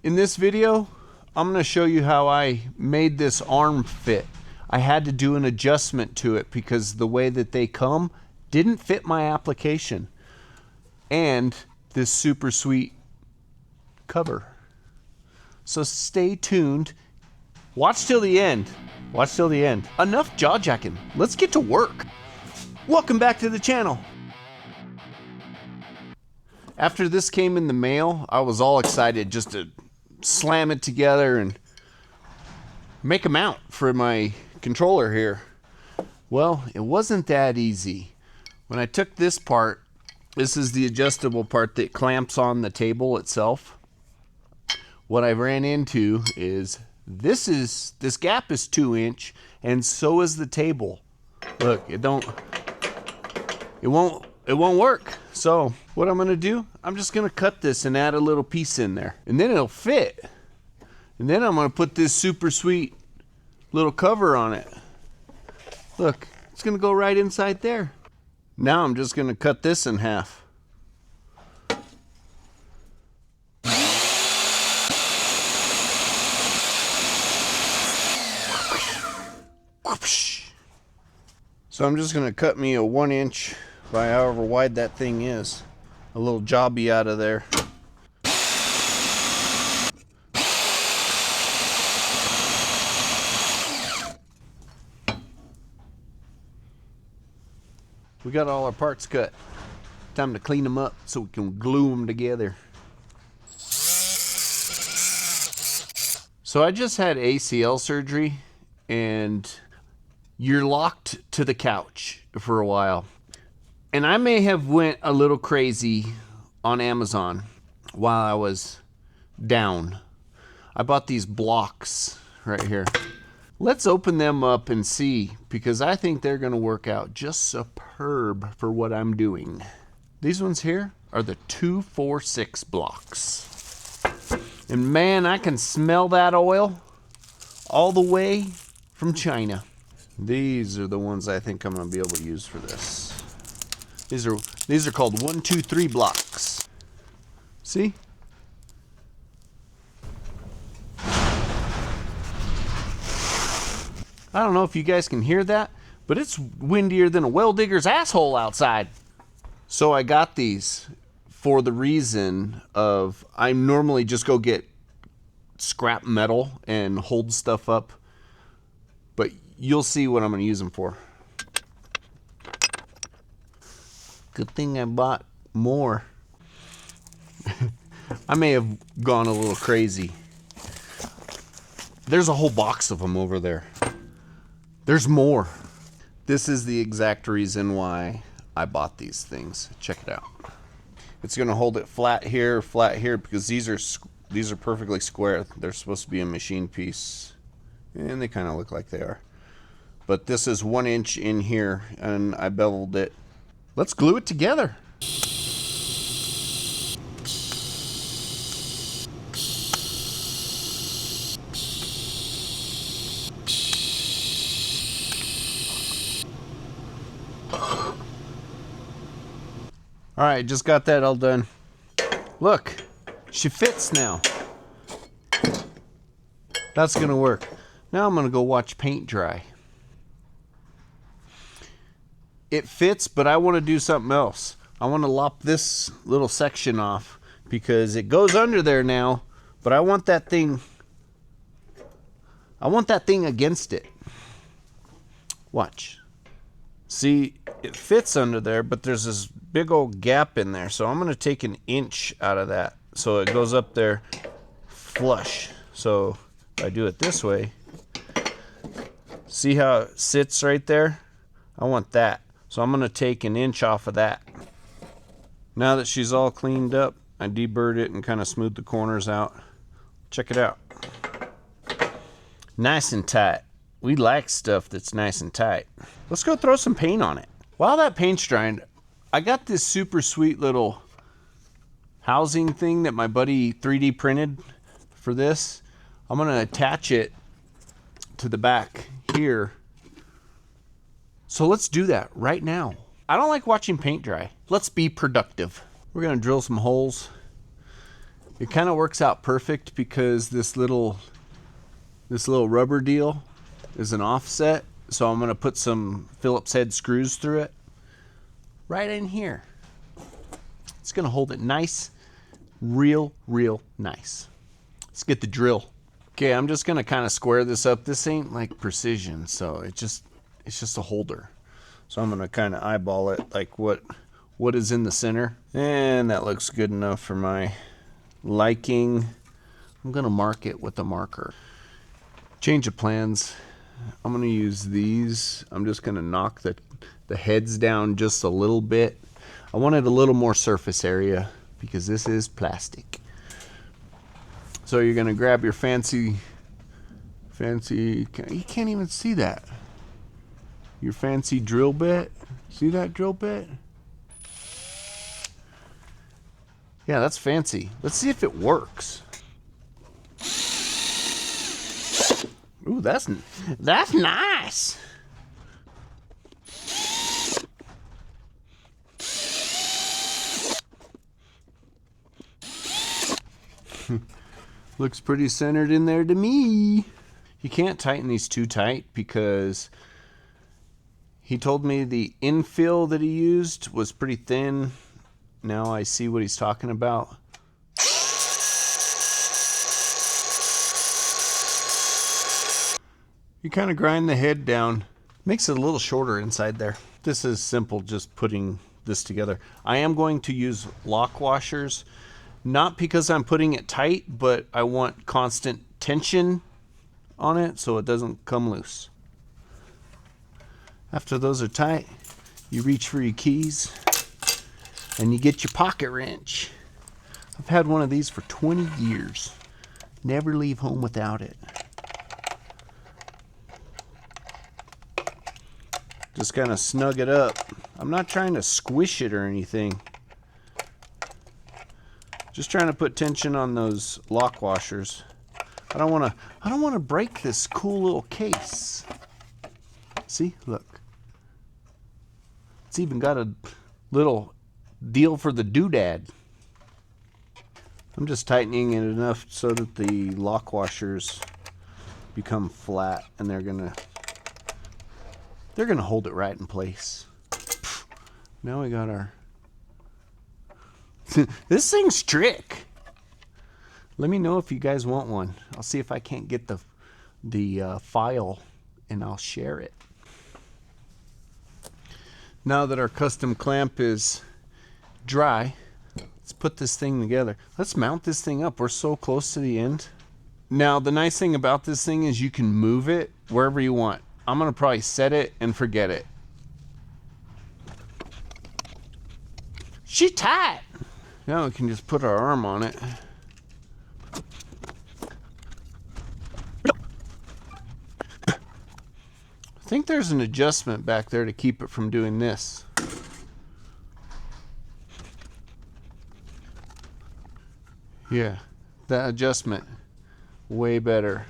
In this video, I'm going to show you how I made this arm fit. I had to do an adjustment to it because the way that they come didn't fit my application. And this super sweet cover. So stay tuned. Watch till the end. Watch till the end. Enough jaw jacking. Let's get to work. Welcome back to the channel. After this came in the mail, I was all excited just to slam it together and make a mount for my controller here. Well, it wasn't that easy. When I took this part, this is the adjustable part that clamps on the table itself. What I ran into is this gap is 2 inch, and so is the table. Look, it won't work. So what I'm gonna do, I'm just gonna cut this and add a little piece in there, and then it'll fit. And then I'm gonna put this super sweet little cover on it. Look, it's gonna go right inside there. Now I'm just gonna cut this in half. So I'm just gonna cut me a 1 inch by however wide that thing is. A little jobby out of there. We got all our parts cut. Time to clean them up so we can glue them together. So I just had ACL surgery, and you're locked to the couch for a while. And I may have went a little crazy on Amazon while I was down. I bought these blocks right here. Let's open them up and see, because I think they're gonna work out just superb for what I'm doing. These ones here are the 246 blocks. And man, I can smell that oil all the way from China. These are the ones I think I'm gonna be able to use for this. These are called 123 blocks. See? I don't know if you guys can hear that, but it's windier than a well digger's asshole outside. So I got these for the reason of I normally just go get scrap metal and hold stuff up, but you'll see what I'm going to use them for. Good thing I bought more. I may have gone a little crazy. There's a whole box of them over there. There's more. This is the exact reason why I bought these things. Check it out. It's going to hold it flat here, because these are perfectly square. They're supposed to be a machine piece, and they kind of look like they are. But this is 1 inch in here, and I beveled it. Let's glue it together. All right, just got that all done. Look, she fits now. That's gonna work. Now I'm gonna go watch paint dry. It fits, but I want to do something else. I want to lop this little section off because it goes under there now, but I want that thing against it. Watch. See, it fits under there, but there's this big old gap in there. So I'm going to take 1 inch out of that so it goes up there flush. So if I do it this way, see how it sits right there? I want that. So I'm going to take 1 inch off of that. Now that she's all cleaned up, I deburred it and kind of smoothed the corners out. Check it out. Nice and tight. We like stuff that's nice and tight. Let's go throw some paint on it. While that paint's drying, I got this super sweet little housing thing that my buddy 3D printed for this. I'm going to attach it to the back here. So let's do that right now. I don't like watching paint dry. Let's be productive. We're gonna drill some holes It kind of works out perfect because this little rubber deal is an offset. So I'm going to put some Phillips head screws through it right in here. It's going to hold it nice, real nice. Let's get the drill. Okay, I'm just going to kind of square this up. This ain't like precision, so it's just a holder. So I'm going to kind of eyeball it like what is in the center. And that looks good enough for my liking. I'm going to mark it with a marker. Change of plans. I'm going to use these. I'm just going to knock the heads down just a little bit. I wanted a little more surface area because this is plastic. So you're going to grab your fancy, you can't even see that. Your fancy drill bit. See that drill bit? Yeah, that's fancy. Let's see if it works. Ooh, that's nice. Looks pretty centered in there to me. You can't tighten these too tight because he told me the infill that he used was pretty thin. Now I see what he's talking about. You kind of grind the head down. Makes it a little shorter inside there. This is simple, just putting this together. I am going to use lock washers. Not because I'm putting it tight, but I want constant tension on it so it doesn't come loose. After those are tight, you reach for your keys and you get your pocket wrench. I've had one of these for 20 years. Never leave home without it. Just kind of snug it up. I'm not trying to squish it or anything. Just trying to put tension on those lock washers. I don't want to break this cool little case. See, look. It's even got a little deal for the doodad. I'm just tightening it enough so that the lock washers become flat, and they're gonna hold it right in place. Now we got our this thing's trick. Let me know if you guys want one. I'll see if I can't get the file and I'll share it. Now that our custom clamp is dry, let's put this thing together. Let's mount this thing up. We're so close to the end. Now the nice thing about this thing is you can move it wherever you want. I'm gonna probably set it and forget it. She tight. Now we can just put our arm on it. I think there's an adjustment back there to keep it from doing this. Yeah, that adjustment, way better.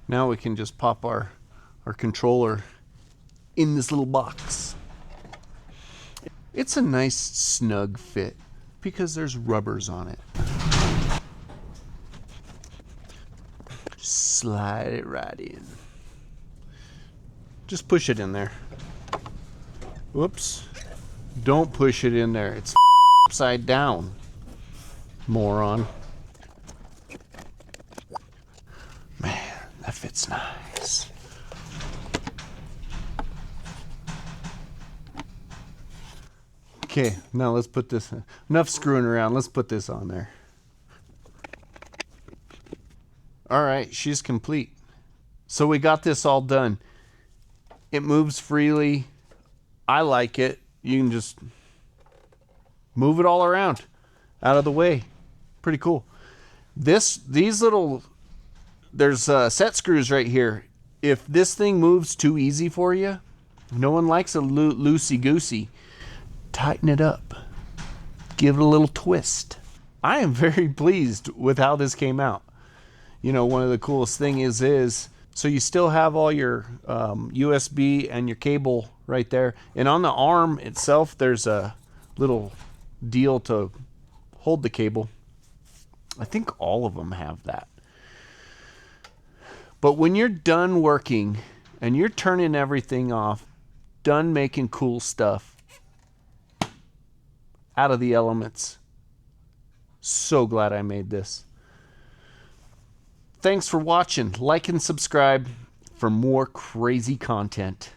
Now we can just pop our controller in this little box. It's a nice snug fit because there's rubbers on it. Slide it right in. Just push it in there. Whoops. Don't push it in there. It's upside down, moron. Man, that fits nice. Okay, now let's put this, enough screwing around, let's put this on there. All right, she's complete. So we got this all done. It moves freely. I like it. You can just move it all around, out of the way. Pretty cool. These little, there's set screws right here. If this thing moves too easy for you, no one likes a loosey-goosey. Tighten it up. Give it a little twist. I am very pleased with how this came out. You know, one of the coolest thing is so you still have all your USB and your cable right there. And on the arm itself, there's a little deal to hold the cable. I think all of them have that. But when you're done working and you're turning everything off, done making cool stuff, out of the elements, so glad I made this. Thanks for watching. Like and subscribe for more crazy content.